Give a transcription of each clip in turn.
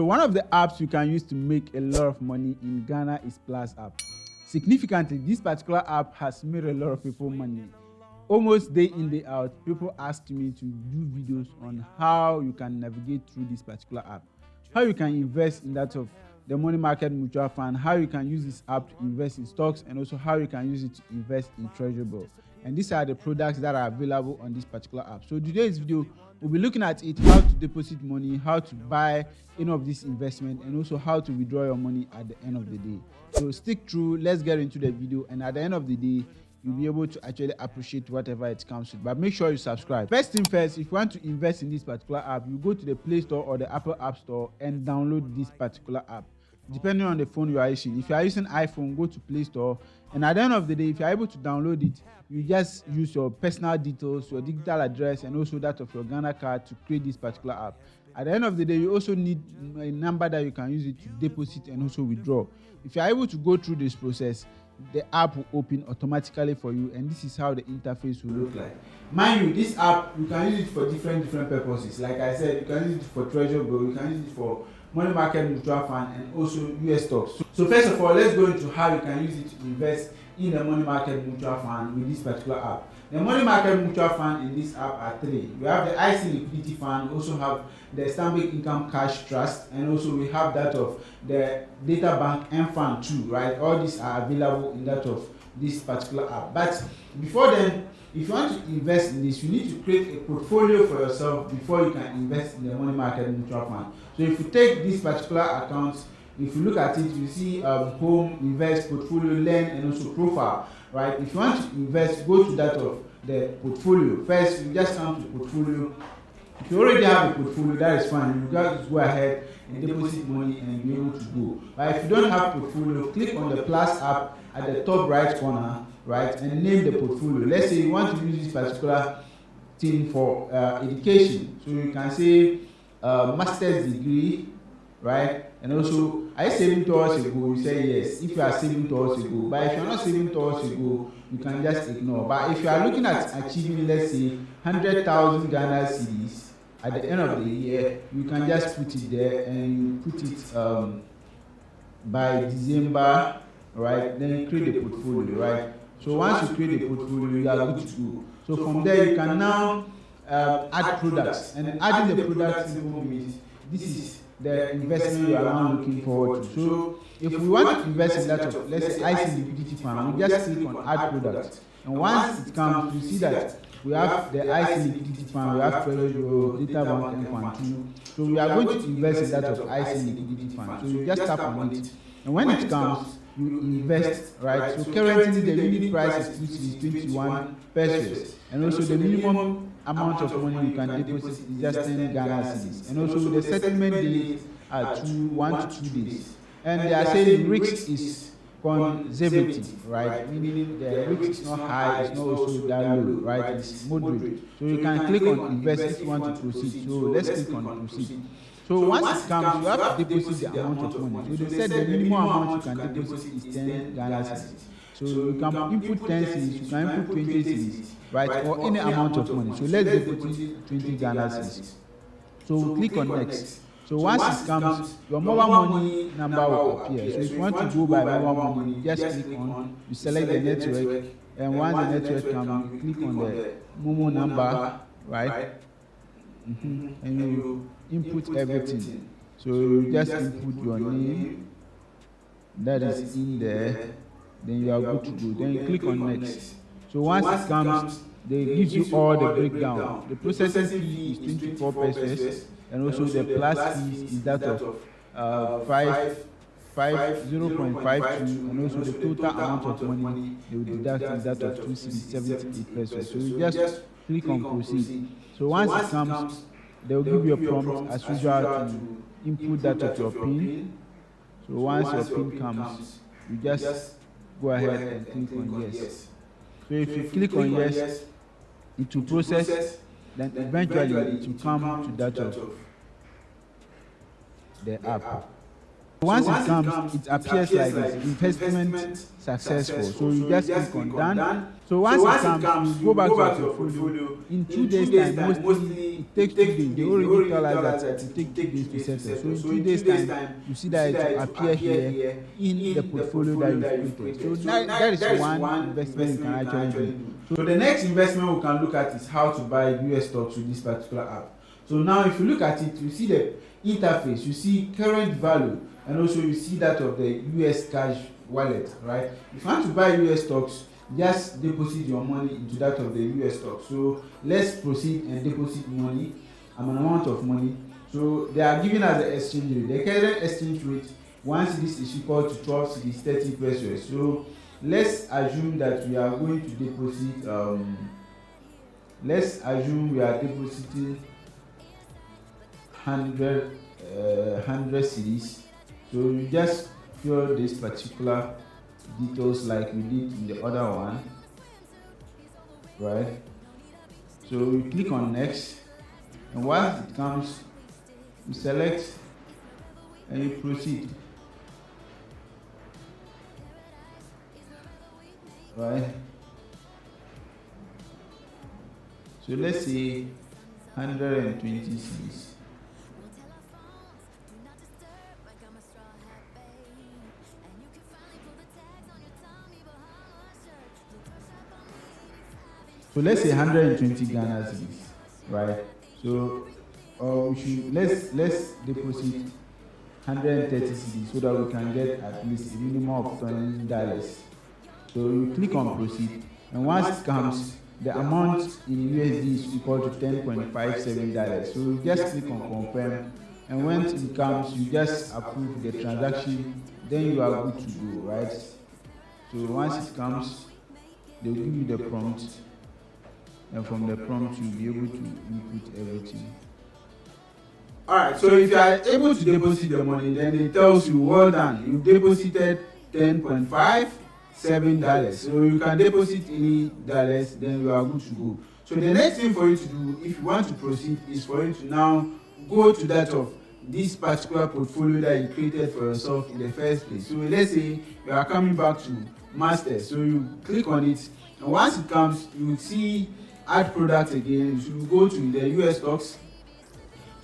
So one of the apps you can use to make a lot of money in Ghana is Plus app. Significantly, this particular app has made a lot of people money. Almost day in, day out, people ask me to do videos on how you can navigate through this particular app, how you can invest in that of the money market mutual fund, how you can use this app to invest in stocks, and also how you can use it to invest in Treasury bill. And these are the products that are available on this particular app. So today's video, we'll be looking at it, how to deposit money, how to buy any of this investment, and also how to withdraw your money at the end of the day. So stick through, let's get into the video, and at the end of the day, you'll be able to actually appreciate whatever it comes with. But make sure you subscribe. First thing first, if you want to invest in this particular app, you go to the Play Store or the Apple App Store and download this particular app, depending on the phone you are using. If you are using iPhone, go to Play Store, and at the end of the day, if you are able to download it, you just use your personal details, your digital address, and also that of your Ghana card to create this particular app. At the end of the day, you also need a number that you can use it to deposit and also withdraw. If you are able to go through this process, the app will open automatically for you, and this is how the interface will look like. Mind you, this app, you can use it for different purposes. Like I said, you can use it for Treasury bill, you can use it for money market mutual fund, and also US stocks. So first of all, let's go into how you can use it to invest in the money market mutual fund with this particular app. The money market mutual fund in this app are three. We have the IC liquidity fund, also have the Stanbic income cash trust, and also we have that of the data bank and fund too, right? All these are available in that of this particular app. But before then, if you want to invest in this, you need to create a portfolio for yourself before you can invest in the money market mutual fund. So if you take this particular account, if you look at it, you see home, invest, portfolio, learn, and also profile, right? If you want to invest, go to that of the portfolio. First, you just come to portfolio. If you already have a portfolio, that is fine. You just go ahead and deposit money and be able to go. But if you don't have portfolio, click on the plus app at the top right corner, right, and name the portfolio. Let's say you want to use this particular thing for education. So you can say master's degree, right? And also, are you saving towards a goal? You say yes, if you are saving towards a goal. But if you are not saving towards a goal, you can just ignore. But if you are looking at achieving, let's say, 100,000 Ghana cedis at the end of the year, you can just put it there, and you put it by December, right? Then you create the portfolio, right? So once you create the portfolio, you are good to go. So from there, you can now add products, and adding the products simple means this is the investment you are now looking forward to. So if we want to invest in that of, let's say, IC liquidity fund, we just click on add products, and once it comes, you see that we have the IC liquidity fund, we have Treasury bill, data bank, and fund too. So we are going to invest in that of IC liquidity fund. So you just tap on it, and when it comes, you invest, right? So currently the unit price is 21 pesos, and also the minimum amount of money you can deposit is just 10 Ghana cedis, and also the settlement days are 1 to 2 days, and they are saying risk is conservative, right? Meaning the risk is not high, it's not also that low, right? It's moderate. So you can click on invest if you want to proceed. So let's click on proceed. So once it comes, you have to deposit the amount of money. So they said the minimum amount you can deposit is 10 Ghana cedis. So you can input 10 cedis, you can input 20 cedis, right, or any amount of money. So let's deposit 20 Ghana cedis. So we click on next. So once it comes, your mobile money number will appear. So if you want to go by mobile money, you just click on, you select the network, and once the network comes, you click on the Momo number, right? And you input everything. So you just input your name, that is in there, then you are good to go. Then you click on next. So once it comes, they give you all the breakdown. The processing fee is 24 pesos, and also the plus fees is that of 0.52, and also the total amount of money they will deduct is that of 278 pesos. So you just click on proceed. So once it comes, they will give you a prompt as usual to input that of your PIN. So once your PIN comes, you just go ahead and click on yes. So if you click on yes, it will process, then eventually it will come to that of the app. Once it comes, it appears like this: investment successful. So you just click on done. So once it comes, you go back to your portfolio. In 2 days time, mostly it takes 2 days. They already tell us that it will take 2 days to settle. So in 2 days time, you see that it will appear here in the portfolio that you've created. So that is one investment you can actually do. So the next investment we can look at is how to buy US stocks with this particular app. So now if you look at it, you see the interface, you see current value, and also you see that of the US cash wallet, right? If you want to buy US stocks, just deposit your money into that of the US stocks. So let's proceed and deposit money, an amount of money. So they are giving us the exchange rate. The current exchange rate, 1 cedis is equal to 12 cedis, 30 pesos. So let's assume that we are going to deposit, let's assume we are depositing 100 cedis. So you just fill this particular details like we did in the other one, right? So you click on next, and once it comes, you select and you proceed, right? So let's say 120 cedis. So let's say 120 Ghana cedis, right? So let's deposit 130 cedis so that we can get at least a minimum of $20. So you click on proceed, and once it comes, the amount in USD is equal to $10.57. So you just click on confirm, and when it comes, you just approve the transaction, then you are good to go, right? So once it comes, they will give you the prompt, and from the prompt you'll be able to input everything. Alright, so if you are able to deposit the money, then it tells you well done, you deposited $10.57. So you can deposit any dollars, then you are good to go. So the next thing for you to do, if you want to proceed, is for you to now go to that of this particular portfolio that you created for yourself in the first place. So let's say you are coming back to master, so you click on it, and once it comes, you will see add products again. You should go to the US stocks.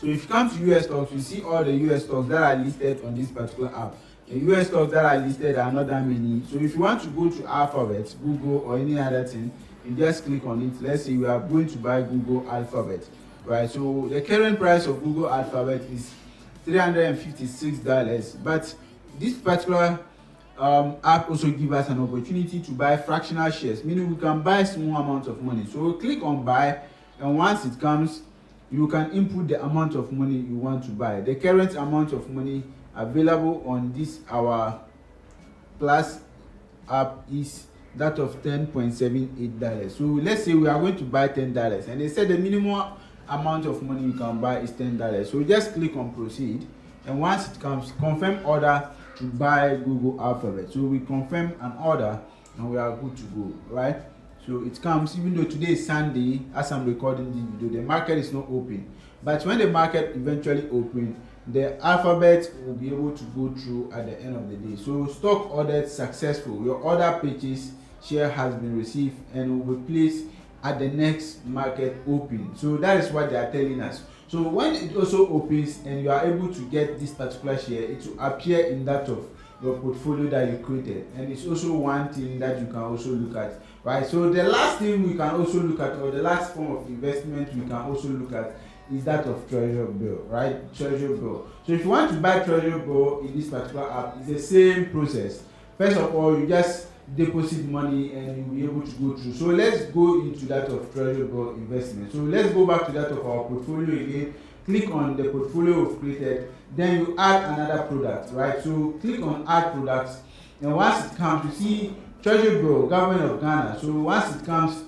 So if you come to US stocks, you see all the US stocks that are listed on this particular app. The US stocks that are listed are not that many. So if you want to go to Alphabet, Google, or any other thing, you just click on it. Let's say we are going to buy Google Alphabet, right? So the current price of Google Alphabet is $356, but this particular app also gives us an opportunity to buy fractional shares, meaning we can buy small amount of money. So we'll click on buy, and once it comes, you can input the amount of money you want to buy. The current amount of money available on this our Plus app is that of $10.78. So let's say we are going to buy $10, and they said the minimum amount of money you can buy is $10. So just click on proceed, and once it comes, confirm order to buy Google Alphabet. So we confirm an order, and we are good to go, right? So it comes, even though today is Sunday, as I'm recording this video, the market is not open. But when the market eventually opens, the Alphabet will be able to go through at the end of the day. So stock ordered successful. Your order purchase share has been received and will be placed at the next market open. So that is what they are telling us. So when it also opens and you are able to get this particular share, it will appear in that of your portfolio that you created, and it's also one thing that you can also look at, right? So the last thing we can also look at, or the last form of investment we can also look at, is that of treasury bill, right? Treasury bill. So if you want to buy treasury bill in this particular app, it's the same process. First of all, you just deposit money and you'll be able to go through. So let's go into that of treasury bill investment. So let's go back to that of our portfolio again. Click on the portfolio we've created, then you add another product, right? So click on add products, and once it comes, you see treasury bill, government of Ghana. So once it comes,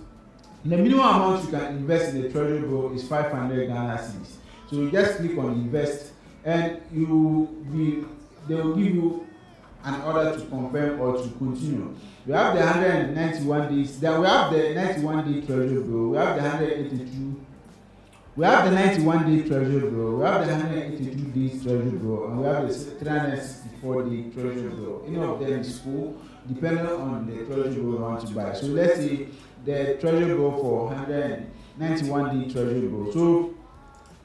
the minimum amount you can invest in the treasury bill is 500 Ghana cedis. So you just click on invest, and they will give you an order to confirm or to continue. We have the 191 days. Then we have the 91 day treasury bill. We have the 182. We have the 91-day Treasury bill, we have the 182 days Treasury bill, and we have the 364-day Treasury bill. Any of them is cool, depending on the Treasury bill you want to buy. So let's say the Treasury bill for 191-day Treasury bill. So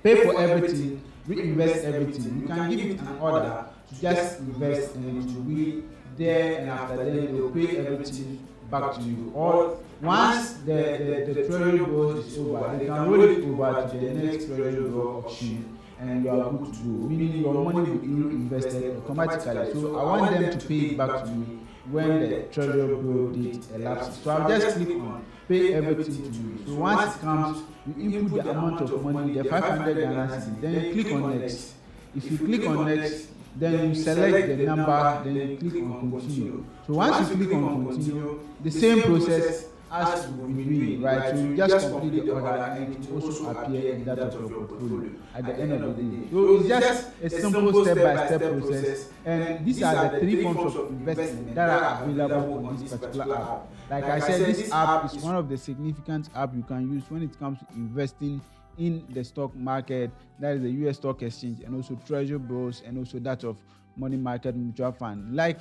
pay for everything, reinvest everything. You can give it an order to just invest and it will be there, and after that they'll pay everything back to you. Or once the Treasury bill is over, they can roll it over to the next Treasury bill auction and you are good to go. Meaning your money will be invested automatically. So I want them to pay it back to me when the Treasury bill date elapses. So I'll just click on pay everything to you. So once it comes, you input the amount of money, the 500 Ghana cedis, then you click on next. If you click on next, then you select the number, then you click on continue. So once you click on continue, the same process as we've been doing, right? So you just complete the order and it will also appear in that of your portfolio at the end of the day. So it's just a simple step-by-step process, and these are the 3 forms of investing that are available on this particular app. Like I said, this app is one of the significant apps you can use when it comes to investing in the stock market, that is the US stock exchange, and also treasury bills, and also that of money market mutual fund. Like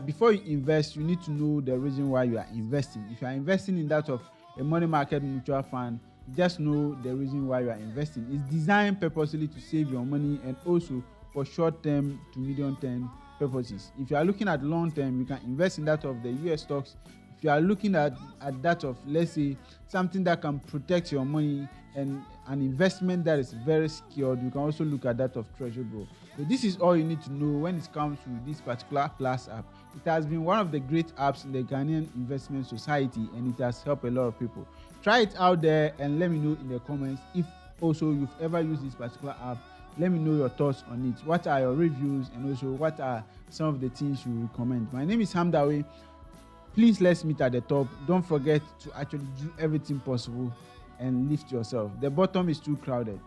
before you invest, you need to know the reason why you are investing. If you are investing in that of a money market mutual fund, just know the reason why you are investing. It's designed purposely to save your money and also for short-term to medium-term purposes. If you are looking at long-term, you can invest in that of the US stocks. If you are looking at that of, let's say, something that can protect your money and an investment that is very secured, you can also look at that of Treasury bill. So this is all you need to know when it comes to this particular Plus app. It has been one of the great apps in the Ghanaian investment society, and it has helped a lot of people. Try it out there and let me know in the comments if also you've ever used this particular app. Let me know your thoughts on it. What are your reviews, and also what are some of the things you recommend? My name is Hamdawe. Please, let's meet at the top. Don't forget to actually do everything possible and lift yourself. The bottom is too crowded.